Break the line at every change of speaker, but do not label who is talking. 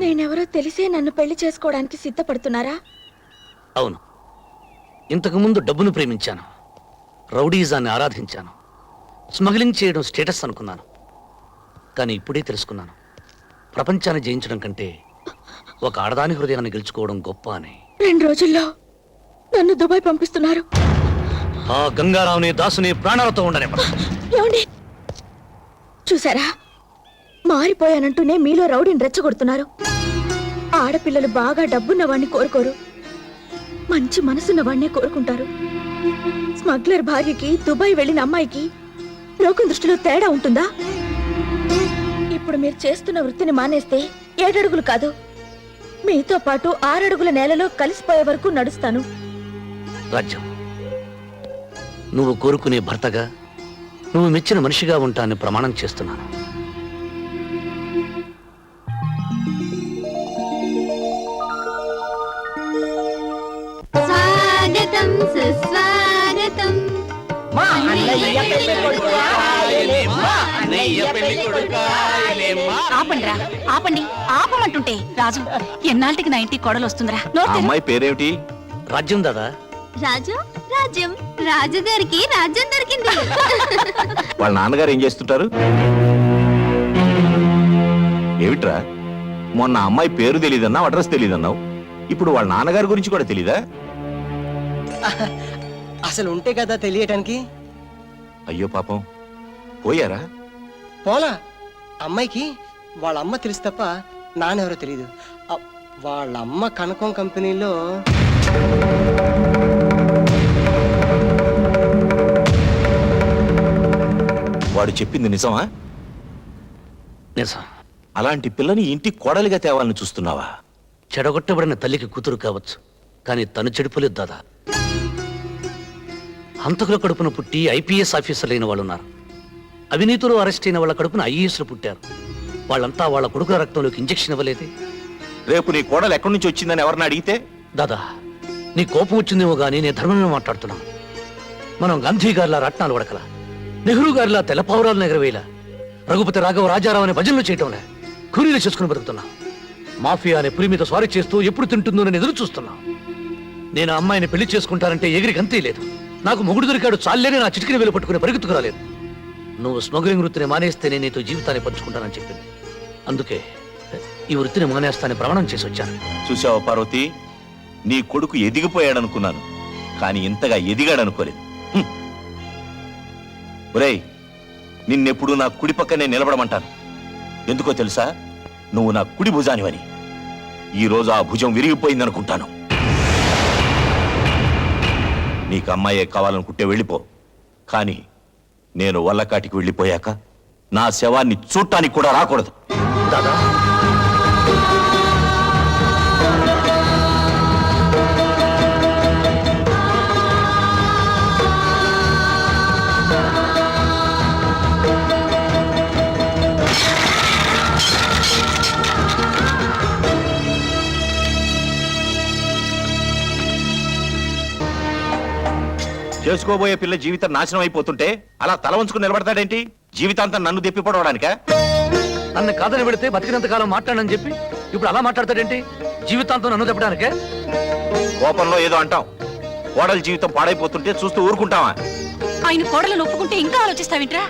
నేనెవరో తెలిసే నన్ను పెళ్లి చేసుకోవడానికి సిద్ధపడుతున్నారా?
అవును. ఇంతకుముందు డబ్బును ప్రేమించాను, రౌడీజాన్ని ఆరాధించాను, స్మగ్లింగ్ చేయడం స్టేటస్ అనుకున్నాను. కానీ ఇప్పుడే తెలుసుకున్నాను, ప్రపంచాన్ని జయించడం కంటే ఒక ఆడదాని హృదయాన్ని గెలుచుకోవడం గొప్ప అని.
2 రోజుల్లో నన్ను దుబాయ్ పంపిస్తున్నారు.
ఆ గంగారావుని దాసుని ప్రాణాలతో ఉండనే.
ఏమండి, చూసారా? మారిపోయానంటూనే మీలో రౌడీని రెచ్చగొడుతున్నారు. ఆడపిల్లలు బాగా డబ్బున్న వాడిని కోరుకోరు, మంచి మనసున్న వాడినే కోరుకుంటారు. స్మగ్లర్ భార్యకి దుబాయ్ వెళ్ళిన అమ్మాయికి లోకం దృష్టిలో తేడా ఉంటుందా? ఇప్పుడు మీరు చేస్తున్న వృత్తిని మానేస్తే 7 అడుగులు కాదు, మీతో పాటు 6 అడుగుల నేలలో కలిసిపోయే వరకు నడుస్తాను.
రాజ్యం, నువ్వు కోరుకునే భర్తగా, నువ్వు మెచ్చిన మనిషిగా ఉంటానని ప్రమాణం చేస్తున్నాను.
స్వాగతం సుస్వాగతం.
ఆపండిరా, ఆపండి, ఆపమంటుంటే. రాజు, ఎన్నాళ్ళకి నా ఇంటికి కోడలు వస్తుందిరా?
అమ్మాయి పేరేమిటి?
రాజ్యం దాదా.
రాజు, రాజ్యం, రాజుగారికి రాజ్యం దొరికింది.
వాళ్ళ నాన్నగారు ఏం చేస్తుంటారు? ఏమిట్రా, మొన్న అమ్మాయి పేరు తెలీదన్నావు, అడ్రస్ తెలీదన్నావు, ఇప్పుడు వాళ్ళ నాన్నగారి గురించి కూడా తెలీదా?
అసలు ఉంటే కదా తెలియటానికి.
అయ్యో పాపం, పోయారా?
పోలా. అమ్మాయికి వాళ్ళ అమ్మ తెలుసు తప్ప నాన్నెవరో తెలీదు. వాళ్ళ అమ్మ కనకం కంపెనీలో
వాడు చెప్పింది నిజమా?
నిజం.
అలాంటి పిల్లని ఇంటి కోడలిగా తేవాలని చూస్తున్నావా?
చెడగొట్టబడిన తల్లికి కూతురు కావచ్చు, కానీ తను చెడిపోలేదు దాదా. హంతకుల కడుపున పుట్టి ఐపీఎస్ ఆఫీసర్లు అయిన వాళ్ళు ఉన్నారు. అవినీతిలో అరెస్ట్ అయిన వాళ్ళ కడుపున ఐఏఎస్లు పుట్టారు. వాళ్ళంతా వాళ్ళ కొడుకుల రక్తంలోకి ఇంజెక్షన్ ఇవ్వలేదే.
రేపు నీ కోడలు ఎక్కడి నుంచి వచ్చిందని ఎవరిని అడిగితే?
దాదా, నీ కోపం వచ్చిందేమో గానీ నేను ధర్మమే మాట్లాడుతున్నాను. మనం గాంధీ గారిలా రత్నాలు వడకల, నెహ్రూ గారిలా తెల్లపావురాలను ఎగరవేలా, రఘుపతి రాఘవ రాజారావు అనే భజనలు చేయటంలే కూలీలు చేసుకుని బతుకుతున్నా. మాఫియా అనే పులి మీద స్వారీ చేస్తూ ఎప్పుడు తింటుందోనని ఎదురు చూస్తున్నా. నేను ఆ అమ్మాయిని పెళ్లి చేసుకుంటానంటే ఎగిరి గంతే లేదు. నాకు మొగుడు దొరికాడు చాలేని నా చిటికిని వేలు పట్టుకుని పరిగెత్తుకు రాలేదు. నువ్వు స్మగ్లింగ్ వృత్తిని మానేస్తే నేను నీతో జీవితాన్ని పంచుకుంటానని చెప్పింది. అందుకే ఈ వృత్తిని మానేస్తానని ప్రమాణం చేసి వచ్చాను.
చూసావా పార్వతి, నీ కొడుకు ఎదిగిపోయాడనుకున్నాను, కానీ ఇంతగా ఎదిగాడనుకోలేదు. ఒరేయ్, నిన్నెప్పుడు నా కుడి పక్కనే నిలబడమంటాను. ఎందుకో తెలుసా? నువ్వు నా కుడి భుజానివని. ఈరోజు ఆ భుజం విరిగిపోయిందనుకుంటాను. నీకు అమ్మాయే కావాలనుకుంటే వెళ్ళిపో, కానీ నేను వల్లకాటికి వెళ్ళిపోయాక నా శవాన్ని చూడటానికి కూడా రాకూడదు.
దాదా,
చేసుకోబోయే పిల్ల జీవితం నాశనం అయిపోతుంటే అలా తల వంచుకుని నిలబడతాడేంటి? జీవితాంతం నన్ను దెప్పిపడవడానికా?
నన్ను కాదని పెడితే బతికినంత కాలం మాట్లాడనని చెప్పి ఇప్పుడు అలా మాట్లాడతాడేంటి? జీవితాంతం నన్ను తెప్పడానికే?
కోపంలో ఏదో అంటాం. కోడలి జీవితం పాడైపోతుంటే చూస్తూ ఊరుకుంటావా?
ఆయన కోడలను ఒప్పుకుంటే ఇంకా ఆలోచిస్తావేంట్రా?